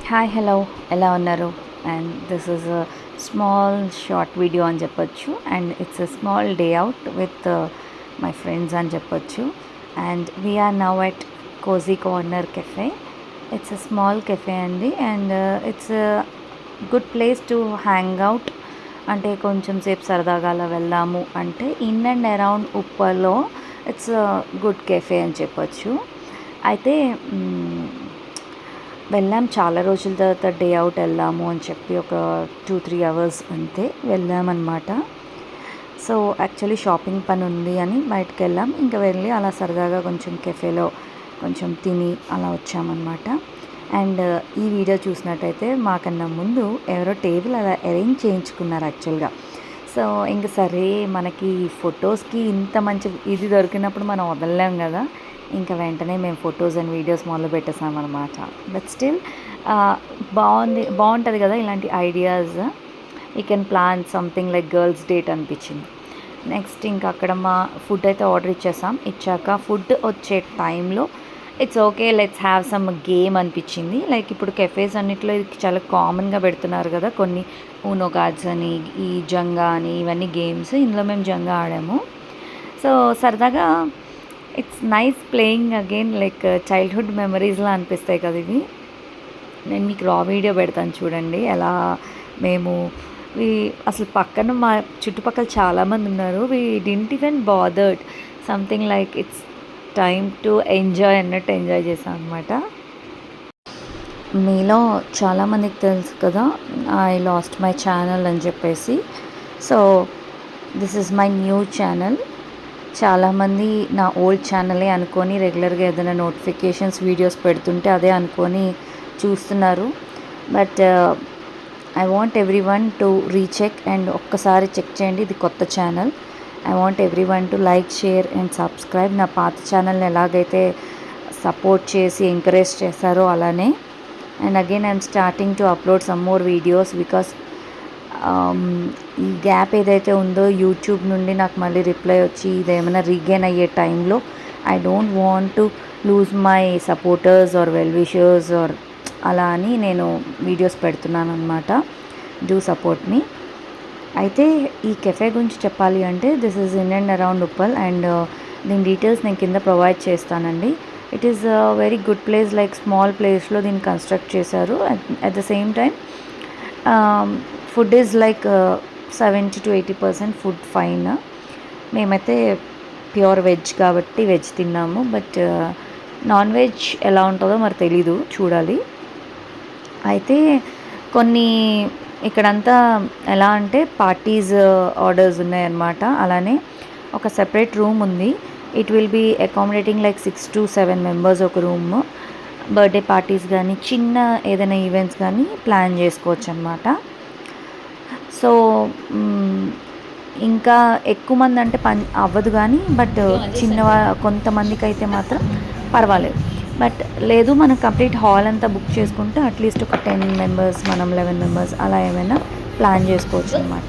Hi hello ఎలా ఉన్నారు? And this is a small short video అని చెప్పొచ్చు. And it's a small day out with my friends అని చెప్పొచ్చు. And we're now at cozy corner cafe. It's a small cafe అండి. And it's good place to hang out. అంటే కొంచెం సేపు సరదాగా అలా వెళ్దాము అంటే ఇన్ అండ్ అరౌండ్ ఉప్పల్లో ఇట్స్ గుడ్ కెఫే అని చెప్పొచ్చు. అయితే వెళ్ళాం, చాలా రోజుల తర్వాత డే అవుట్ వెళ్దాము అని చెప్పి ఒక 2-3 అవర్స్ అంతే వెళ్ళామన్నమాట. సో యాక్చువల్లీ షాపింగ్ పని ఉంది అని బయటకు వెళ్ళాం. ఇంకా వెళ్ళి అలా సరదాగా కొంచెం కెఫేలో కొంచెం తిని అలా వచ్చామన్నమాట. అండ్ ఈ వీడియో చూసినట్టయితే మాకన్నా ముందు ఎవరో టేబుల్ అలా అరేంజ్ చేయించుకున్నారు యాక్చువల్గా. సో ఇంక సరే మనకి ఫొటోస్కి ఇంత మంచి ఇది దొరికినప్పుడు మనం వదలలేం కదా. ఇంకా వెంటనే మేము ఫొటోస్ అండ్ వీడియోస్ మొదలు పెట్టేసామన్నమాట. బట్ స్టిల్ బాగుంటుంది కదా ఇలాంటి ideas. You can plan something like girls date అనిపించింది. నెక్స్ట్ ఇంకా అక్కడ మా ఫుడ్ అయితే ఆర్డర్ ఇచ్చాక ఫుడ్ వచ్చే టైంలో it's okay let's have sum game అనిపించింది. లైక్ ఇప్పుడు కెఫేస్ అన్నిట్లో ఇది చాలా కామన్గా పెడుతున్నారు కదా, కొన్ని ఊనో కార్డ్స్ అని, ఈ జంగా అని, ఇవన్నీ గేమ్స్. ఇందులో మేము జంగా ఆడాము. సో సరదాగా it's nice playing again, like childhood మెమరీస్లా అనిపిస్తాయి కదా ఇవి. నేను మీకు రా వీడియో పెడతాను చూడండి. ఎలా మేము అసలు పక్కన మా చుట్టుపక్కల చాలామంది ఉన్నారు. We didn't even bothered, something like it's time to enjoy అన్నట్టు ఎంజాయ్ చేసాం అనమాట. మీలో చాలామందికి తెలుసు కదా ఐ లాస్ట్ మై ఛానల్ అని చెప్పేసి. So this is my new channel. చాలామంది నా ఓల్డ్ ఛానలే అనుకొని రెగ్యులర్గా ఏదైనా నోటిఫికేషన్స్ వీడియోస్ పెడుతుంటే అదే అనుకొని చూస్తున్నారు. But I want every one to recheck and ఒక్కసారి చెక్ చేయండి, ఇది కొత్త channel. I want every one to like, share and subscribe. నా పాత ఛానల్ని ఎలాగైతే సపోర్ట్ చేసి ఎంకరేజ్ చేశారో అలానే. And again I'm starting to upload some more videos because ఈ గ్యాప్ ఏదైతే ఉందో యూట్యూబ్ నుండి నాకు మళ్ళీ రిప్లై వచ్చి ఇదేమైనా రీగైన్ అయ్యే టైంలో I don't want to lose my supporters or well wishers or అలా అని నేను వీడియోస్ పెడుతున్నాను అనమాట. Do support me. అయితే ఈ కెఫే గురించి చెప్పాలి అంటే this is in and around Uppal. And దీని డీటెయిల్స్ నేను కింద ప్రొవైడ్ చేస్తానండి. It is very good place, like small ప్లేస్లో దీన్ని కన్స్ట్రక్ట్ చేశారు. At the same time food is like 70-80% food fine. మేమైతే ప్యూర్ వెజ్ కాబట్టి వెజ్ తిన్నాము. బట్ నాన్ వెజ్ ఎలా ఉంటుందో మరి తెలీదు, చూడాలి. అయితే కొన్ని ఇక్కడంతా ఎలా అంటే పార్టీస్ ఆర్డర్స్ ఉన్నాయన్నమాట. అలానే ఒక సెపరేట్ రూమ్ ఉంది. It will be accommodating like 6-7 members ఒక రూమ్. బర్త్డే పార్టీస్ కానీ చిన్న ఏదైనా ఈవెంట్స్ కానీ ప్లాన్ చేసుకోవచ్చు అనమాట. సో ఇంకా ఎక్కువ మంది అంటే అవ్వదు కానీ, బట్ కొంతమందికి అయితే మాత్రం పర్వాలేదు. బట్ లేదు మనం కంప్లీట్ హాల్ అంతా బుక్ చేసుకుంటే అట్లీస్ట్ ఒక 10 మెంబర్స్, మనం 11 మెంబర్స్ అలా ఏమైనా ప్లాన్ చేసుకోవచ్చు అనమాట.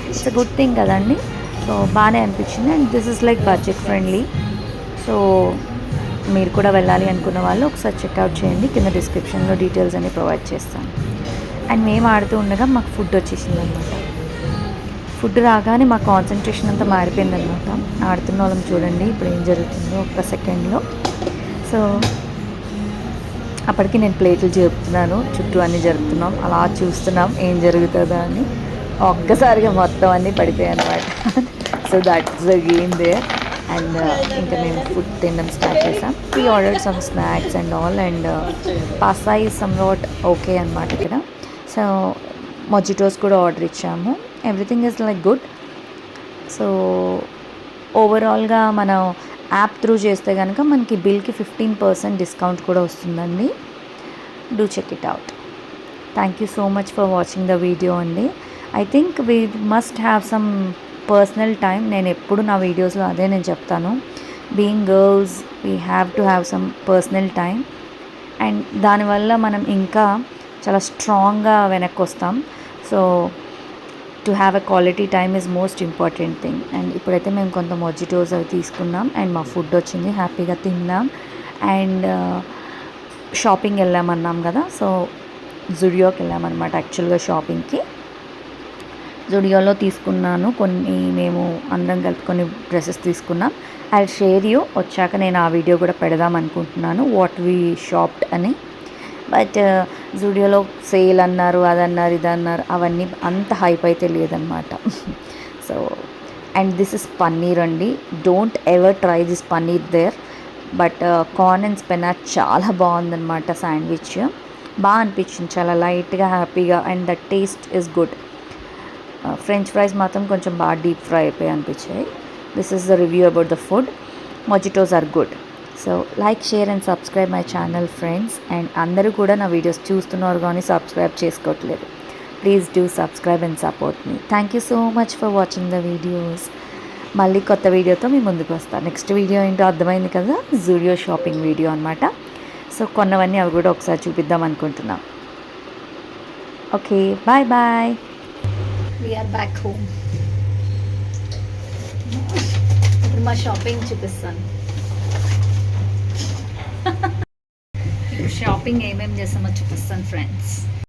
ఇట్స్ అ గుడ్ థింగ్ కదండి. సో బాగానే అనిపించింది. And this is like budget friendly. So మీరు కూడా వెళ్ళాలి అనుకున్న వాళ్ళు ఒకసారి చెక్అవుట్ చేయండి. కింద డిస్క్రిప్షన్లో డీటెయిల్స్ అన్ని ప్రొవైడ్ చేస్తాను. అండ్ మేము ఆడుతూ ఉండగా మాకు ఫుడ్ వచ్చేసింది అనమాట. ఫుడ్ రాగానే మా కాన్సన్ట్రేషన్ అంతా మారిపోయిందనమాట. ఆడుతున్న వాళ్ళం చూడండి ఇప్పుడు ఏం జరుగుతుందో ఒక్క సెకండ్లో. సో అప్పటికి నేను ప్లేట్లు జరుపుతున్నాను, చుట్టూ అన్నీ జరుపుతున్నాం, అలా చూస్తున్నాం ఏం జరుగుతుందా అని. ఒక్కసారిగా మొత్తం అన్నీ పడిపోయాయి అనమాట. So that's the game there. And ఇంకా మేము ఫుడ్ తినడం స్టార్ట్ చేసాం. We ordered some snacks and all. And pasta is somewhat okay అనమాట ఇక్కడ. సో మొజిటోస్ కూడా ఆర్డర్ ఇచ్చాము. Everything is like good. So ఓవరాల్గా మనం యాప్ త్రూ చేస్తే కనుక మనకి బిల్కి 15% డిస్కౌంట్ కూడా వస్తుందండి. Do check it out. Thank you so much for watching the video అండి. I think we must have some personal time. నేను ఎప్పుడు నా వీడియోస్లో అదే నేను చెప్తాను. Being girls we have to have some personal time. And దానివల్ల మనం ఇంకా చాలా స్ట్రాంగ్గా వెనక్కి వస్తాం. So to have a quality time is most important thing. And ఇప్పుడైతే మేము కొంత మొజిటోస్ అవి తీసుకున్నాం. అండ్ మా ఫుడ్ వచ్చింది, హ్యాపీగా తిన్నాం. అండ్ షాపింగ్ వెళ్ళామన్నాం కదా. సో జుడియోకి వెళ్ళామన్నమాట యాక్చువల్గా షాపింగ్కి. జుడియోలో తీసుకున్నాను కొన్ని, మేము అందరం కలిపి కొన్ని డ్రెస్సెస్ తీసుకున్నాం. ఐ షేర్ యూ వచ్చాక నేను ఆ వీడియో కూడా పెడదాం అనుకుంటున్నాను, వాట్ వీ షాప్డ్ అని. బట్ జుడియోలో సేల్ అన్నారు, అదన్నారు, ఇదన్నారు, అవన్నీ అంత హైప్ అయితే లేదనమాట. So and this is paneer అండి. Don't ever try this paneer there. But corn and spinach చాలా బాగుందన్నమాట. శాండ్విచ్ బాగా అనిపించింది, చాలా లైట్గా, హ్యాపీగా, and the taste is good. French fries మాత్రం కొంచెం బాగా డీప్ ఫ్రై అయిపోయి అనిపించాయి. This is the review about the food. Mojitos are good. So like, share and subscribe my channel friends. And అందరూ కూడా నా వీడియోస్ చూస్తున్నారు కానీ సబ్స్క్రైబ్ చేసుకోవట్లేదు. Please do subscribe and support me. Thank you so much for watching the videos. మళ్ళీ కొత్త వీడియోతో మీ ముందుకు వస్తాను. నెక్స్ట్ వీడియో ఏంటో అర్థమైంది కదా, జూడియో షాపింగ్ వీడియో అనమాట. సో కొన్నవన్నీ అవి కూడా ఒకసారి చూపిద్దాం అనుకుంటున్నాం. Okay, bye bye. We are back home. ఇప్పుడు మా షాపింగ్ చూపిస్తాను. ఇప్పుడు షాపింగ్ ఏమేమి చేస్తామో చూపిస్తాను ఫ్రెండ్స్.